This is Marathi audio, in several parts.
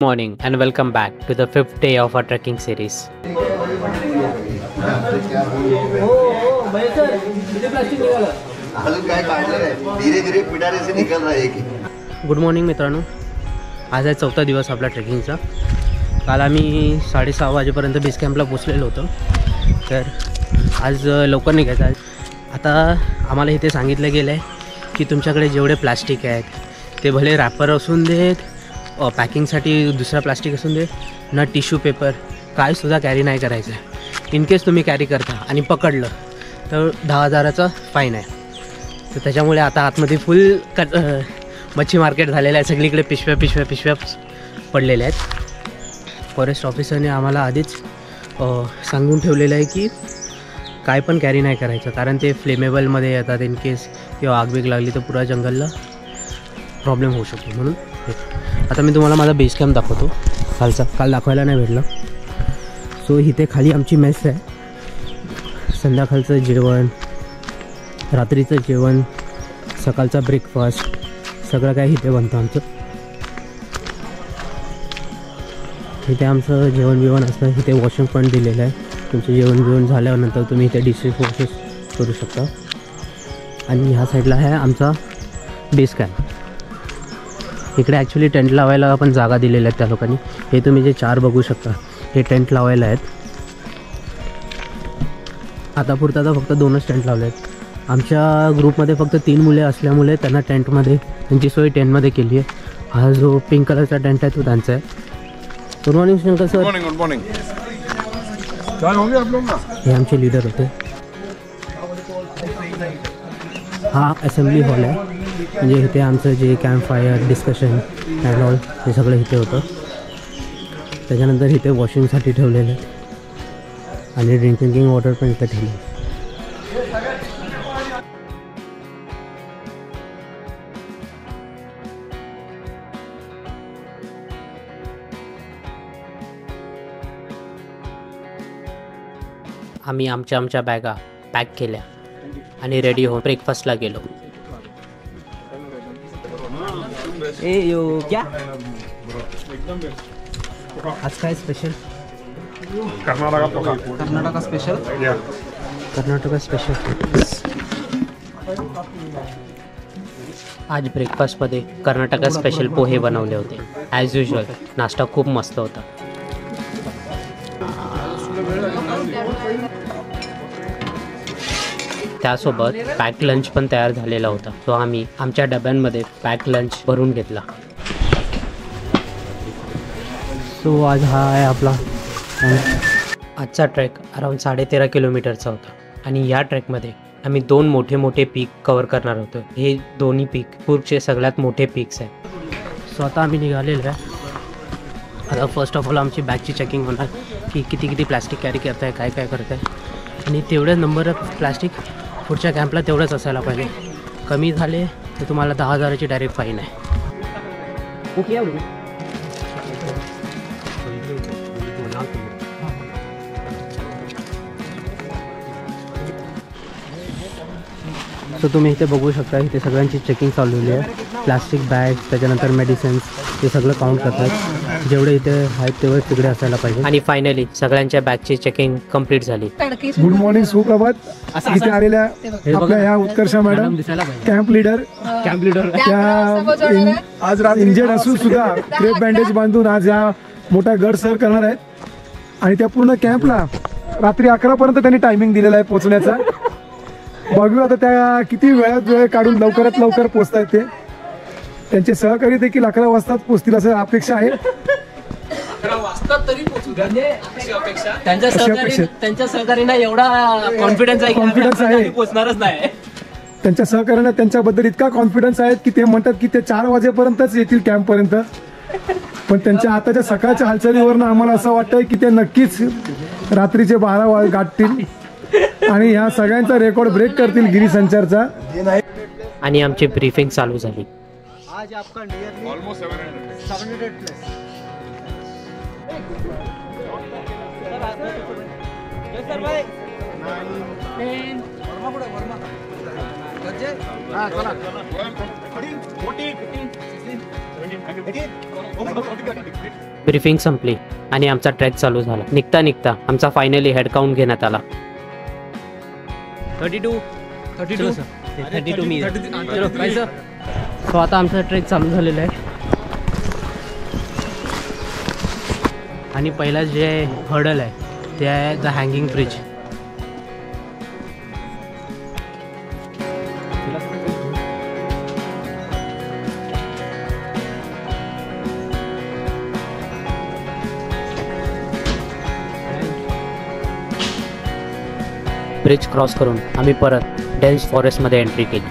Morning and welcome back to the fifth day of our trekking series. Good morning मित्रांनो, आज आहे चौथा दिवस आपला ट्रेकिंगचा. काल आम्ही 6:30 वाजेपर्यंत बेस कॅम्पला पोचलेलो होतो, तर आज लवकर निघायचं आहे. आता आम्हाला इथे सांगितलं गेलं आहे की तुमच्याकडे जेवढे प्लास्टिक आहेत ते भले रॅपर असून देत, पॅकिंगसाठी दुसरा प्लास्टिक असून दे, ना टिश्यू पेपर कायसुद्धा कॅरी नाही करायचं आहे. इन केस तुम्ही कॅरी करता आणि पकडलं तर 10,000चा फाईन आहे. तर त्याच्यामुळे आता आतमध्ये फुल मच्छी मार्केट झालेलं आहे. सगळीकडे पिशव्या पडलेल्या आहेत. फॉरेस्ट ऑफिसरने आम्हाला आधीच सांगून ठेवलेलं आहे की काय पण कॅरी नाही करायचं, कारण ते फ्लेमेबलमध्ये येतात. इन केस किंवा आगबीग लागली तर पुरा जंगलला प्रॉब्लेम होऊ शकतो. म्हणून आता मी तुम्हाला माझा बेस कॅम्प दाखवतो. काल दाखवायला नाही भेटलं. सो इथे खाली आमची मेस आहे. संध्याकाळचं जेवण, रात्रीचं जेवण, सकाळचा ब्रेकफास्ट सगळं काय इथे बनतं आमचं. इथे आमचं जेवण असतं. इथे वॉशिंग पण दिलेलं आहे. तुमचं जेवण झाल्यानंतर तुम्ही इथे डिशेस वॉशेस करू शकता. आणि ह्या साईडला आहे आमचा बेस कॅम्प. इकडे ॲक्च्युली टेंट लावायला पण जागा दिलेल्या आहेत त्या लोकांनी. हे तुम्ही जे 4 बघू शकता हे टेंट लावायला आहेत. आता पुरता तर फक्त 2च टेंट लावले आहेत. आमच्या ग्रुपमध्ये फक्त 3 मुले असल्यामुळे त्यांना त्यांची सोय टेंटमध्ये केली आहे. हा जो पिंक कलरचा टेंट आहे तो त्यांचा आहे. Good morning Shankar sir. Good morning. काय हो गया आप लोग ना? हे आमचे लीडर होते. हा असेंब्ली हॉल आहे. म्हणजे इथे आमचं जे camp fire discussion and all हे सगळं इथे होतं. त्याच्यानंतर इथे वॉशिंगसाठी ठेवलेलं आहे आणि ड्रिंकिंग वॉटर पण इथे ठेवलं आहे. आम्ही आमच्या बॅगा पॅक केल्या आणि रेडी होऊन ब्रेकफास्टला गेलो. क्या आज काय special? Karnataka special. Karnataka special. आज ब्रेकफास्टमध्ये कर्नाटका स्पेशल पोहे बनवले होते. ॲज युजल नाश्ता खूप मस्त होता. त्यासोबत पॅक लंच पण तयार झालेला होता. तो आम्ही आमच्या डब्यांमध्ये पॅक लंच भरून घेतला. सो आज हा आहे आपला आजचा ट्रेक. अराऊंड 13.5 किलोमीटरचा होता आणि या ट्रेकमध्ये आम्ही 2 मोठे पीक कवर करणार होतो. हे दोन्ही पीक पूर्वचे सगळ्यात मोठे पीक्स आहेत. सो आता आम्ही निघालेलो आहे. आता फर्स्ट ऑफ ऑल आमची बॅगची चेकिंग होणार की किती प्लॅस्टिक कॅरी करत आहे, काय करत आहे. आणि तेवढे नंबर ऑफ प्लॅस्टिक पुढच्या कॅम्पला तेवढंच असायला पाहिजे. कमी झाले तर तुम्हाला 10,000ची डायरेक्ट फाईन आहे. सो तुम्ही इथे बघू शकता, इथे सगळ्यांची चेकिंग चालवली आहे. प्लास्टिक बॅग्स, त्याच्यानंतर मेडिसिन्स, हे सगळं काउंट करतात. जेवढे इथे आहेत तेवढे तिकडे असायला पाहिजे. आणि फायनली सगळ्यांच्या बॅगची चेकिंग कंप्लीट झाली. गुड मॉर्निंग, सुप्रभात. इथे आलेल्या आपल्या ह्या उत्कर्ष मॅडम, कॅम्प लीडर त्या आज इंजर्ड असून सुद्धा क्रेप बँडेज बांधून आज हा मोठा गड सर करणार आहेत. आणि त्या पूर्ण कॅम्पला रात्री 11 पर्यंत त्यांनी टायमिंग दिलेला आहे पोहोचण्याचा. बघू आता त्या किती वेळ काढून लवकरात लवकर पोहोचतायत ते. त्यांचे सहकारी देखील 11 वाजताच पोहोचतील असं अपेक्षा आहे. त्यांच्या सहकार्यांना एवढा कॉन्फिडन्स आहे पोहोचणारच नाही. त्यांच्या सहकार्यांना त्यांच्याबद्दल इतका कॉन्फिडन्स आहे की ते म्हणतात की ते 4 वाजेपर्यंतच येतील कॅम्पपर्यंत. पण त्यांच्या आताच्या सकाळच्या हालचालीवरनं आम्हाला असं वाटतंय की ते नक्कीच रात्रीचे 12 गाठतील आणि ह्या सगळ्यांचा रेकॉर्ड ब्रेक करतील गिरीसंचारचा. आणि आमची ब्रीफिंग चालू झाली. आज आपका नियरली ऑलमोस्ट 700 प्लस. सर भाई 10 वर्मा हां चला 14 15 16 ब्रीफिंग संपली आणि आमचा ट्रॅक चालू झाला. निघता निघता आमचा फायनली हेड काउंट घेण्यात आला. 32 मी. सो आता आमचा ट्रेक चालू झालेला आहे आणि पहिला जे हर्डल आहे ते आहे the hanging bridge. Bridge cross करून आम्ही परत डेन्स फॉरेस्टमध्ये एंट्री केली.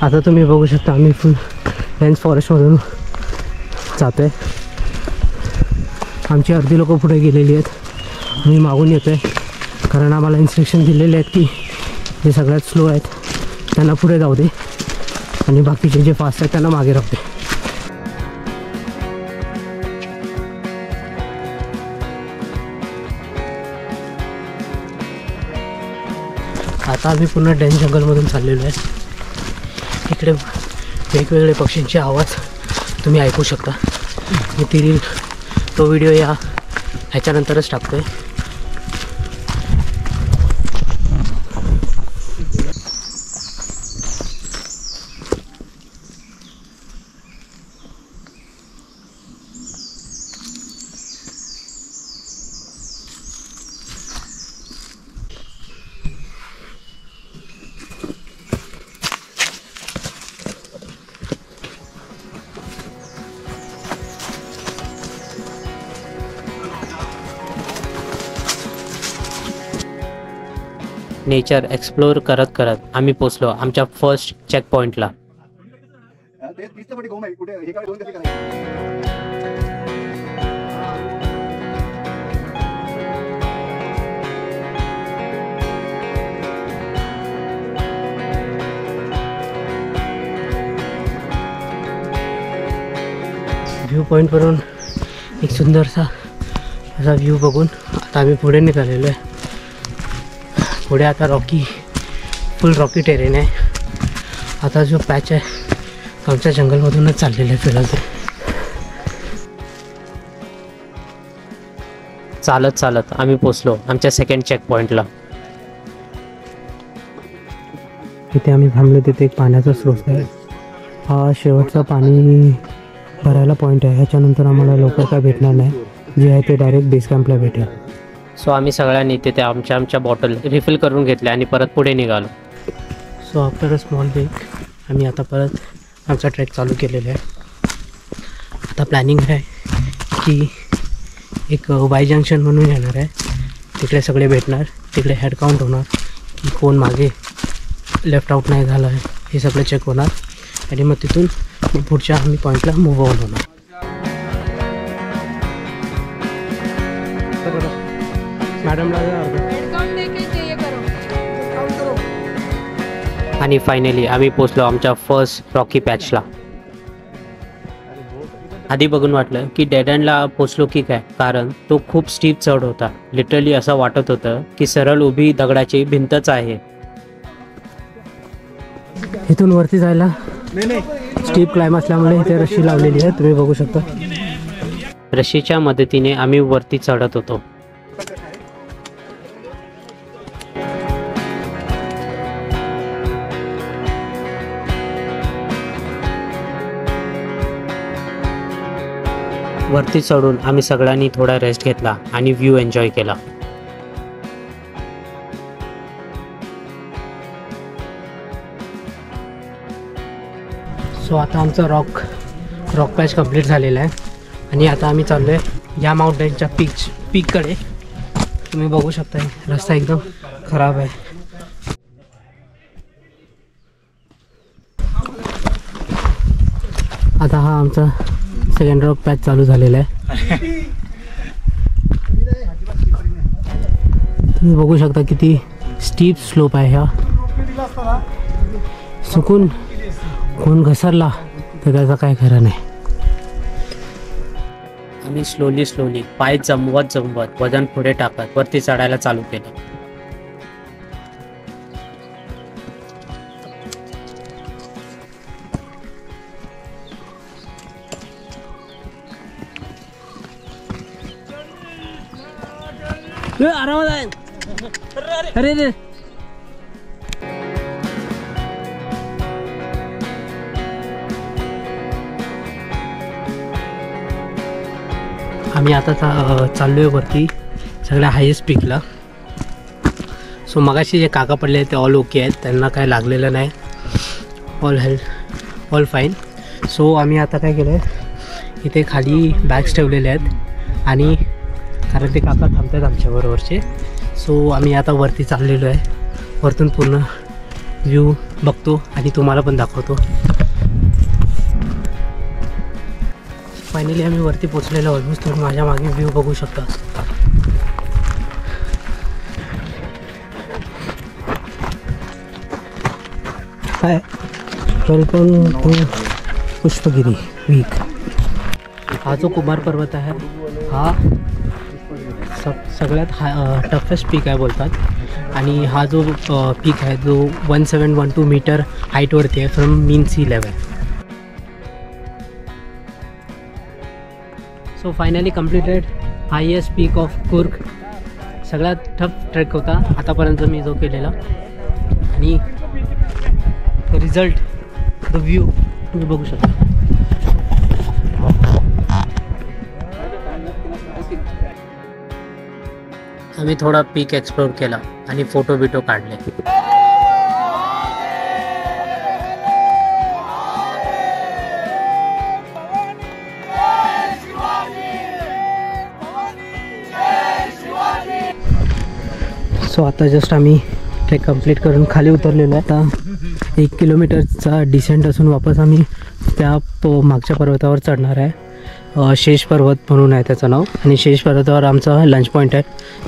आता तुम्ही बघू शकता आम्ही फुल डेन्स फॉरेस्टमधून जातोय. आमची अर्धी लोकं पुढे गेलेली आहेत. आम्ही मागून येतोय कारण आम्हाला इन्स्ट्रक्शन दिलेले आहेत की जे सगळ्यात स्लो आहेत त्यांना पुढे जाऊ दे आणि बाकीचे जे फास्ट आहेत त्यांना मागे राहू दे. आता आम्ही पुन्हा डेन्स जंगलमधून चाललेलो आहे. इकडे वेगवेगळे पक्ष्यांचे आवाज तुम्ही ऐकू शकता. मी तो व्हिडिओ ह्याच्यानंतरच टाकतोय. नेचर एक्सप्लोअर करत करत आम्ही पोचलो आमच्या फर्स्ट चेक पॉईंटला. व्ह्यू पॉईंटवरून एक सुंदरसा असा व्ह्यू बघून आता आम्ही पुढे निघालेलो आहे. पुढे आता फुल रॉकी टेरेन आहे. आता जो पॅच आहे आमच्या जंगलमधूनच चाललेलं आहे फिरायला. चालत चालत आम्ही पोचलो आमच्या सेकंड चेक पॉईंटला. इथे आम्ही थांबलो. तिथे एक पाण्याचा स्रोत आहे. हा शेवटचा पाणी भरायला पॉईंट आहे. ह्याच्यानंतर आम्हाला लवकर काय भेटणार नाही. जे आहे ते डायरेक्ट बेस कॅम्पला भेटेल. सो आम्ही सगळ्यांनी तिथे आमच्या बॉटल रिफिल करून घेतल्या आणि परत पुढे निघालो. So after a small break आम्ही आता परत आमचा ट्रेक चालू केलेला आहे. आता प्लॅनिंग आहे की एक वाय जंक्शन म्हणून येणार आहे. तिकडे सगळे भेटणार. तिकडे हेड काउंट होणार की कोण मागे लेफ्ट आउट नाही झालं आहे हे सगळं चेक होणार आणि मग तिथून पुढच्या आम्ही पॉईंटला मूव्ह ऑन होणार. मॅडमला आणि फायनली आम्ही पोचलो आमच्या फर्स्ट रॉकी पॅचला. आधी बघून वाटलं की डेड एंडला पोचलो की काय, कारण तो खूप स्टीप चढ होता. लिटरली असं वाटत होतं की सरळ उभी दगडाची भिंतच आहे. इथून वरती जायला स्टीप क्लाइम असल्यामुळे इथे रशी लावलेली आहे. तुम्ही बघू शकता. रशीच्या मदतीने आम्ही वरती चढत होतो. वरती चढून आम्ही सगळ्यांनी थोडा रेस्ट घेतला आणि व्ह्यू एन्जॉय केला. सो आता आमचा रॉक पॅच कंप्लीट झालेला आहे आणि आता आम्ही चाललो आहे या माउंटेनच्या पीककडे. तुम्ही बघू शकता रस्ता एकदम खराब आहे. आता हा आमचा सेकंड रॉक पॅच चालू झालेला आहे. तुम्ही बघू शकता किती स्टीप स्लोप आहे. हा चुकून कोण घसरला तर त्याचा काय खरं नाही. आम्ही स्लोली पाय जमवत वजन पुढे टाकत वरती चढायला चालू केलं. आरामात आहे. अरे रे आम्ही आता चाललोय वरती सगळ्या हायेस्ट पीकला. सो मगाशी जे काका पडले ते ऑल ओके आहेत, त्यांना काय लागलेलं नाही, ऑल फाईन. सो आम्ही आता काय केलं आहे, इथे खाली बॅग्स ठेवलेले आहेत आणि कारण ते काका थांबतात आमच्याबरोबरचे. सो आम्ही आता वरती चाललेलो आहे. वरतून पूर्ण व्ह्यू बघतो आणि तुम्हाला पण दाखवतो. फायनली आम्ही वरती पोचलेलो ऑलमोस्ट. तुम्ही माझ्या मागे व्ह्यू बघू शकता. हाय, वेलकम टू पुष्पगिरी वीक. हा जो कुमार पर्वत आहे हा सगळ्यात टफेस्ट पीक आहे बोलतात. आणि हा जो पीक आहे जो 1712 मीटर हाईटवरती आहे from mean sea level. So finally completed highest peak of Coorg. सगळ्यात टफ ट्रेक होता आतापर्यंत मी जो केलेला. आणि रिझल्ट, द व्ह्यू तुम्ही बघू शकता. आम्ही थोडा पीक एक्सप्लोर केला आणि फोटो बिटो काढले. सो आता जस्ट आम्ही ट्रेक कंप्लीट करून खाली उतरलेलो आहे. आता 1 किलोमीटरचा डिसेंट असून वापस आम्ही त्या मागच्या पर्वतावर चढणार आहे. शेष पर्वत म्हणून आहे त्याचं नाव. आणि शेष पर्वतावर आमचा लंच पॉईंट आहे.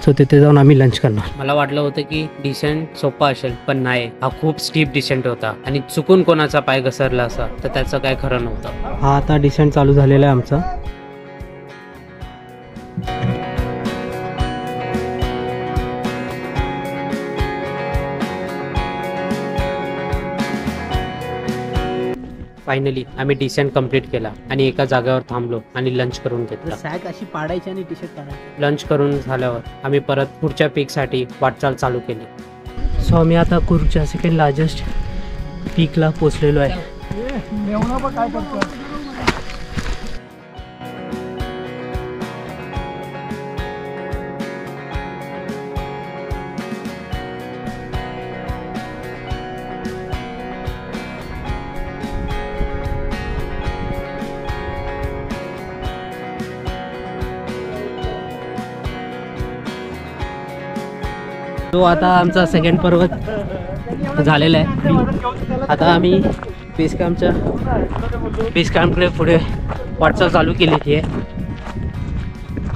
सो तिथे जाऊन आम्ही लंच करणार. मला वाटलं होतं की डिसेंट सोपा असेल, पण नाही, हा खूप स्टीप डिसेंट होता आणि चुकून कोणाचा पाय घसरला असा तर त्याचं काय खरं नव्हतं. हा आता डिसेंट चालू झालेला आहे आमचा. फायनली आम्ही डिसेंट कंप्लीट केला आणि एका जागेवर थांबलो आणि लंच करून घेतला. सॅक अशी पाडायची आणि टी शर्ट काढायची. लंच करून झाल्यावर आम्ही परत पुढच्या पीकसाठी वाटचाल चालू केली. सो आम्ही आता कुर्गच्या सेकंड लार्जेस्ट पीकला पोचलेलो आहे. तो आता आमचा सेकंड पर्वत झालेला आहे. आता आम्ही बेस कॅम्पकडे पुढे वाटचाल चालू केलेली आहे.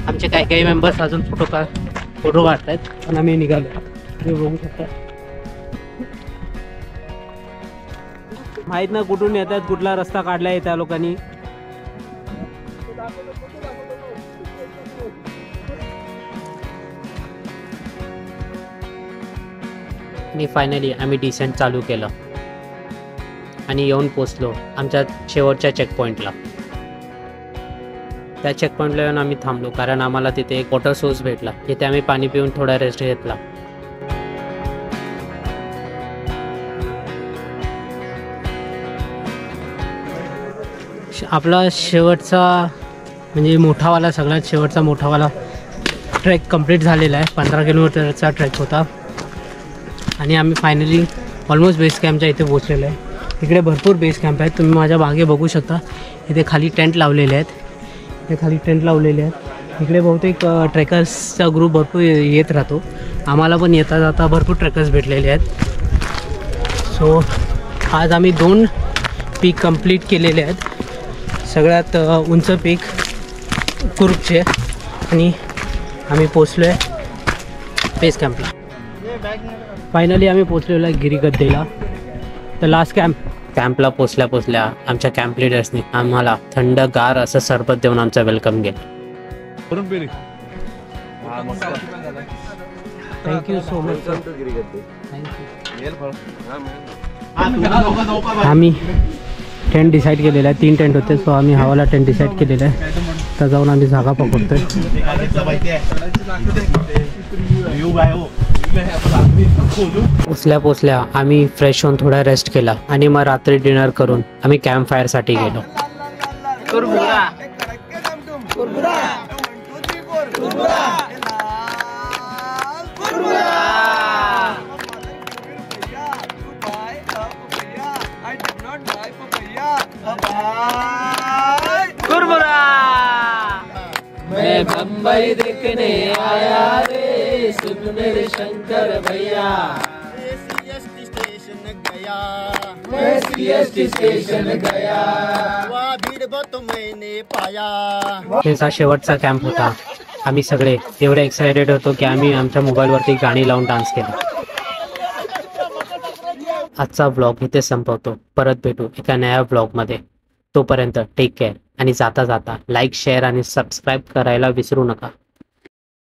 आमचे काही मेंबर्स अजून फोटो काढत आहेत, पण आम्ही निघालो. तुम्ही बघू शकता. माहीत ना कुठून येतात, कुठला रस्ता काढला आहे त्या लोकांनी. आणि फायनली आम्ही डिसेंट चालू केलं आणि येऊन पोचलो आमच्या शेवटच्या चेकपॉईंटला. त्या चेकपॉईंटला येऊन आम्ही थांबलो कारण आम्हाला तिथे एक वॉटर सोर्स भेटला. तिथे आम्ही पाणी पिऊन थोडा रेस्ट घेतला. आपला शेवटचा म्हणजे सगळ्यात शेवटचा मोठावाला ट्रेक कंप्लीट झालेला आहे. 15 किलोमीटरचा ट्रेक होता आणि आम्ही फायनली ऑलमोस्ट बेस कॅम्पच्या इथे पोचलेलो आहे. इकडे भरपूर बेस कॅम्प आहेत. तुम्ही माझ्या मागे बघू शकता. इथे खाली टेंट लावलेले आहेत. इकडे बहुतेक ट्रेकर्सचा ग्रुप भरपूर येत राहतो. आम्हाला पण येता जाता भरपूर ट्रेकर्स भेटलेले आहेत. सो आज आम्ही 2 पीक कंप्लीट केलेले आहेत. सगळ्यात उंच पीक कुर्गचे. आणि आम्ही पोचलो आहे बेस कॅम्पला. फायनली आम्ही पोचलेलो आहे गिरीगद्देला, तर लास्ट कॅम्पला पोचल्या आमच्या कॅम्प लिडर्सनी आम्हाला थंडगार असं सरबत देऊन आमचं वेलकम केलं. थँक्यू सो मच आम्ही टेंट डिसाईड केलेला आहे 3 टेंट होते सो आम्ही हवाला टेंट डिसाईड केलेला आहे तर जाऊन आम्ही जागा पकडतोय पोचल्या आम्ही फ्रेश होऊन थोडा रेस्ट केला आणि मग रात्री डिनर करून आम्ही कॅम्प फायर साठी गेलो मैं बम्बई देखने आया रे सुन मेरे शंकर भैया CST स्टेशन गया मैं CST स्टेशन गया वहाँ भीड़ बहुत मैंने पाया त्याचा शेवटचा कॅम्प होता आम्ही सगळे एवढे एक्सायटेड होतो की आम्ही आमच्या मोबाईलवरती गाणी लावून डान्स केला आजचा व्लॉग इथे संपवतो परत भेटू एका नया व्लॉगमध्ये तोपर्यंत टेक केअर आणि जाता जाता लाईक शेअर आणि सबस्क्राईब करायला विसरू नका